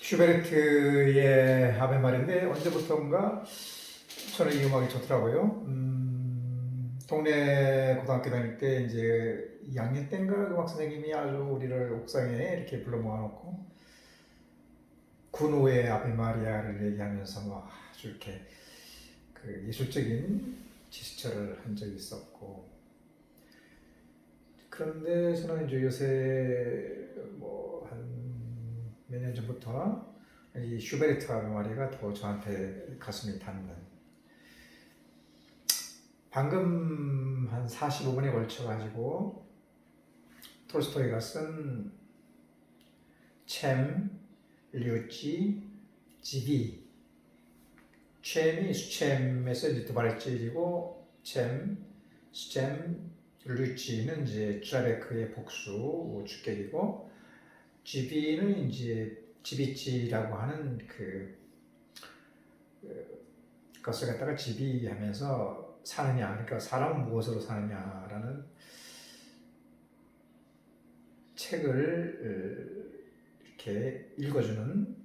슈베르트의 아베 말인데 언제부턴가 저는 이 음악이 좋더라고요. 동네 고등학교 다닐 때 이제 2학년 때인가 음악 선생님이 아주 우리를 옥상에 이렇게 불러 모아놓고 군호의 아베 마리아를 얘기하면서 뭐 아주 이렇게 그 예술적인 지시처를 한 적이 있었고, 그런데 저는 이제 요새 뭐 한 몇 년 전부터 이 슈베르트 아베 마리아가 더 저한테 가슴이 닿는, 방금 한 45분에 걸쳐가지고 톨스토이가 쓴 챔, 류치, 지비, 챔이 수챔에서 이제 두 발자이고 챔, 수챔, 류치는 이제 쥐라베크의 복수 주격이고, 지비는 이제 지비치라고 하는 그것을 갖다가 지비하면서 사느냐, 그러니까 사람은 무엇으로 사느냐라는 책을 이렇게 읽어주는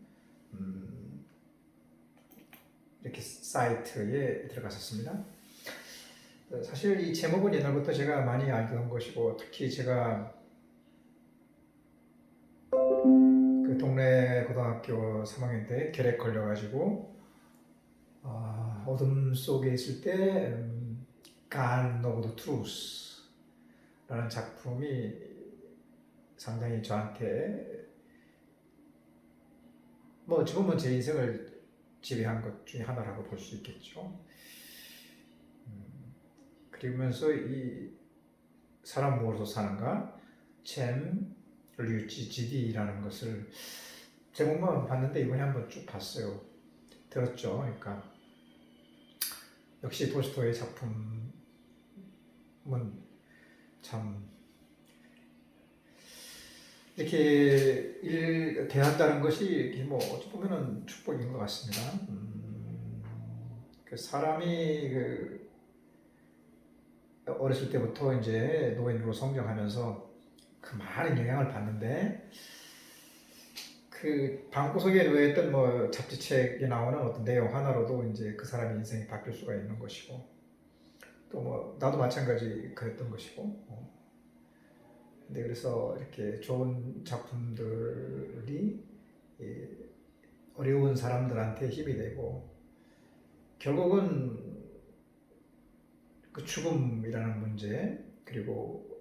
이렇게 사이트에 들어갔었습니다. 사실 이 제목은 옛날부터 제가 많이 알던 것이고, 특히 제가 그 동네 고등학교 3학년 때 결핵 걸려가지고 어둠 속에 있을 때 God of the Truth라는 작품이 상당히 저한테 뭐 어찌 보면 제 인생을 지배한 것 중에 하나라고 볼 수 있겠죠. 그러면서 이 사람 무엇으로 사는가, 챔, 류치, 지디라는 것을 제목만 봤는데 이번에 한번 쭉 봤어요. 들었죠. 그러니까 역시 톨스토이의 작품은 참 이렇게 대한다는 것이 뭐 어찌 보면은 축복인 것 같습니다. 그 사람이 어렸을 때부터 이제 노인으로 성장하면서 그 많은 영향을 받는데, 그 방구석에 놓여있던 뭐 잡지책에 나오는 어떤 내용 하나로도 이제 그 사람의 인생이 바뀔 수가 있는 것이고, 또 뭐 나도 마찬가지 그랬던 것이고, 근데 그래서 이렇게 좋은 작품들이 어려운 사람들한테 힘이 되고, 결국은 그 죽음이라는 문제, 그리고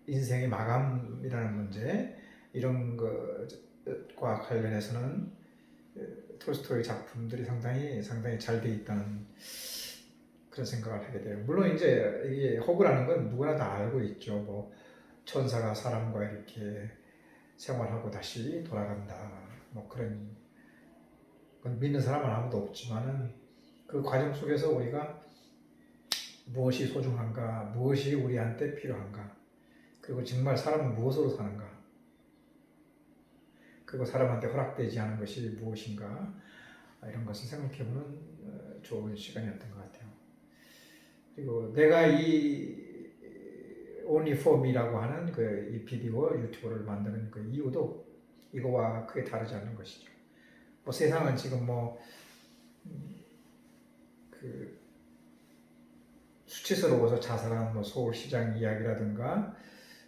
인생의 마감이라는 문제, 이런 것과 관련해서는 톨스토이 작품들이 상당히 잘 돼 있다는 그런 생각을 하게 돼요. 물론 이제 이게 호구라는 건 누구나 다 알고 있죠. 뭐 천사가 사람과 이렇게 생활하고 다시 돌아간다, 뭐 그런 건 믿는 사람은 아무도 없지만은, 그 과정 속에서 우리가 무엇이 소중한가, 무엇이 우리한테 필요한가, 그리고 정말 사람은 무엇으로 사는가, 그리고 사람한테 허락되지 않은 것이 무엇인가, 이런 것을 생각해보는 좋은 시간이었던 것 같아요. 그리고 내가 이 Only for Me라고 하는 이 비디오 유튜브를 만드는 그 이유도 이거와 크게 다르지 않는 것이죠. 뭐 세상은 지금 그 수치스러워서 자살한 뭐 서울시장 이야기라든가,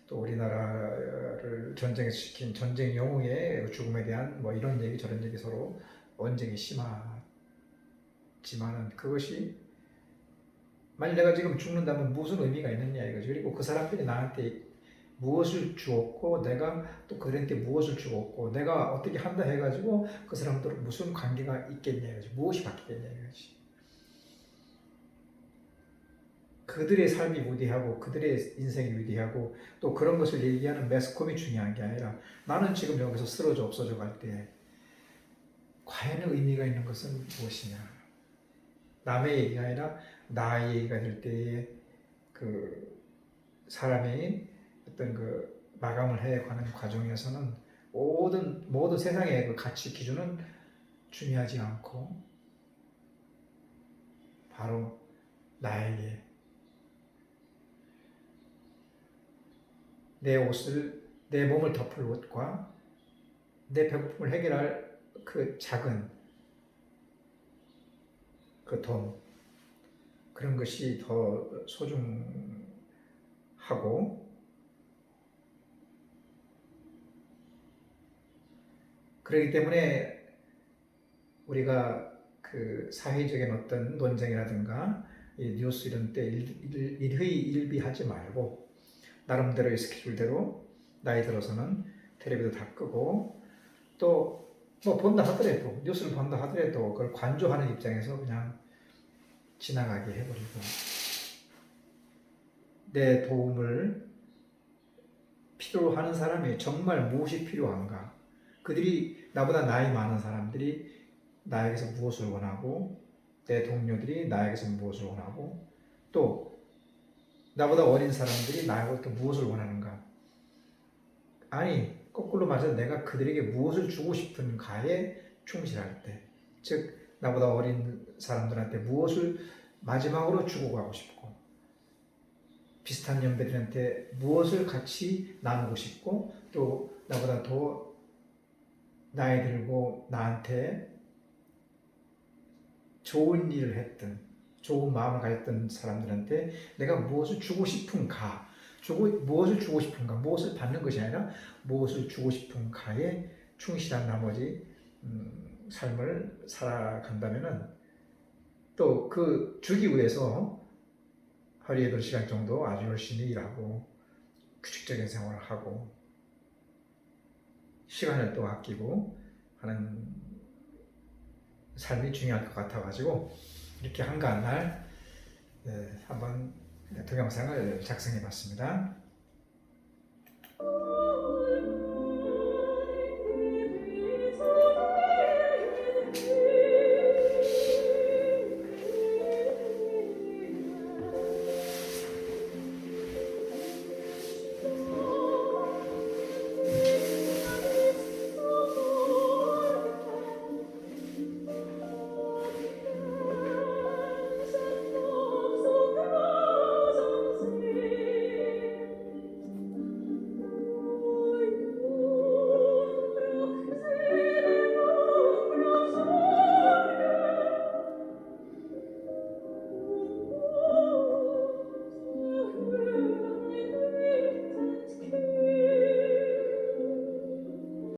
또 우리나라를 전쟁에 시킨 전쟁 영웅의 죽음에 대한 뭐 이런 얘기 저런 얘기 서로 언쟁이 심하지만은, 그것이 만약 내가 지금 죽는다면 무슨 의미가 있느냐 이거죠. 그리고 그 사람들이 나한테 무엇을 주었고, 내가 또 그들한테 무엇을 주었고, 내가 어떻게 한다 해가지고 그 사람들은 무슨 관계가 있겠냐 이거지. 무엇이 바뀌겠냐 이거지. 그들의 삶이 위대하고 그들의 인생이 위대하고, 또 그런 것을 얘기하는 매스컴이 중요한 게 아니라, 나는 지금 여기서 쓰러져 없어져 갈 때 과연 의미가 있는 것은 무엇이냐. 남의 얘기가 아니라 나의 얘기가 될 때에 그 사람이 어떤 마감을 해가는 과정에서는 모든 세상의 그 가치 기준은 중요하지 않고, 바로 나에게 내 몸을 덮을 옷과 내 배고픔을 해결할 그 작은 그 돈, 그런 것이 더 소중하고, 그렇기 때문에 우리가 그 사회적인 어떤 논쟁이라든가 이 뉴스 이런 때 일희일비하지 말고 나름대로의 스케줄대로 나이 들어서는 텔레비도 다 끄고, 또 뭐 본다 하더라도, 뉴스를 본다 하더라도 그걸 관조하는 입장에서 그냥 지나가게 해버리고, 내 도움을 필요로 하는 사람이 정말 무엇이 필요한가, 그들이 나보다 나이 많은 사람들이 나에게서 무엇을 원하고, 내 동료들이 나에게서 무엇을 원하고, 또 나보다 어린 사람들이 나에게서 무엇을 원하는가, 아니 거꾸로 말해서 내가 그들에게 무엇을 주고 싶은가에 충실할 때, 즉 나보다 어린 사람들한테 무엇을 마지막으로 주고 가고 싶고, 비슷한 연배들한테 무엇을 같이 나누고 싶고, 또 나보다 더 나이 들고 나한테 좋은 일을 했던, 좋은 마음을 가졌던 사람들한테 내가 무엇을 주고 싶은가, 무엇을 주고 싶은가, 무엇을 받는 것이 아니라 무엇을 주고 싶은가에 충실한 나머지 삶을 살아간다면은, 또 그 주기 위해서 하루에 8시간 정도 아주 열심히 일하고 규칙적인 생활을 하고 시간을 또 아끼고 하는 삶이 중요할 것 같아가지고, 이렇게 한가한 날 한번 동영상을 작성해 봤습니다.